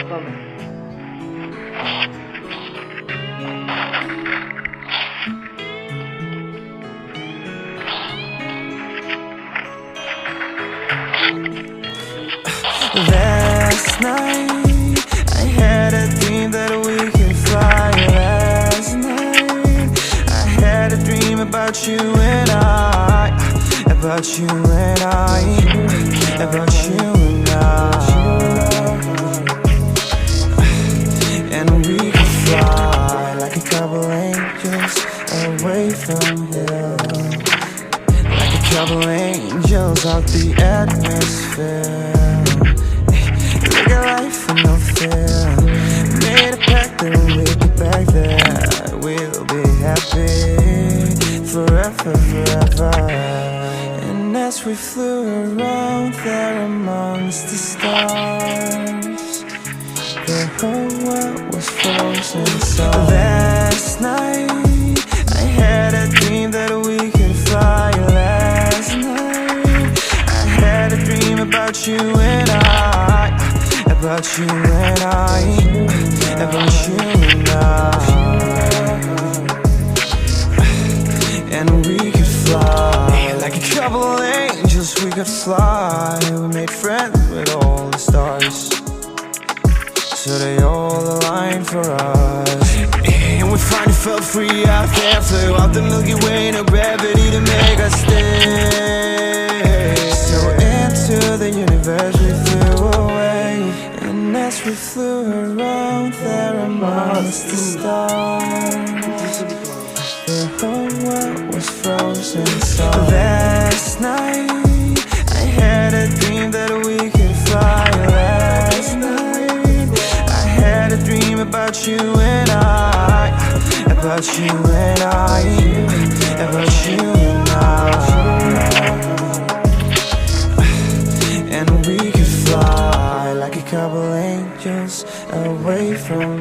Başladı. Last night I had a dream that we could fly. Last night I had a dream about you and I, about you and I, about you and I. And we could fly like a couple angels away from here, like a couple angels out the atmosphere. Look at life and no fear. Made a pact that when we get back there, we'll be happy forever, forever. And as we flew around there amongst the stars, the whole world was frozen. So last night I had a dream that we could fly. Last night I had a dream about you and I, about you and I, about you and I. And we could fly like a couple angels, we could fly. We made friends with all the stars, so they all aligned for us. And we finally felt free out there, flew out the Milky Way, no gravity to make us stay. So into the universe we flew away. And as we flew around there amongst the stars, the whole world was frozen. So last night I had a dream that we could fly. Last night I had a dream about you and I, about you and I, about you and I. And we could fly like a couple angels away from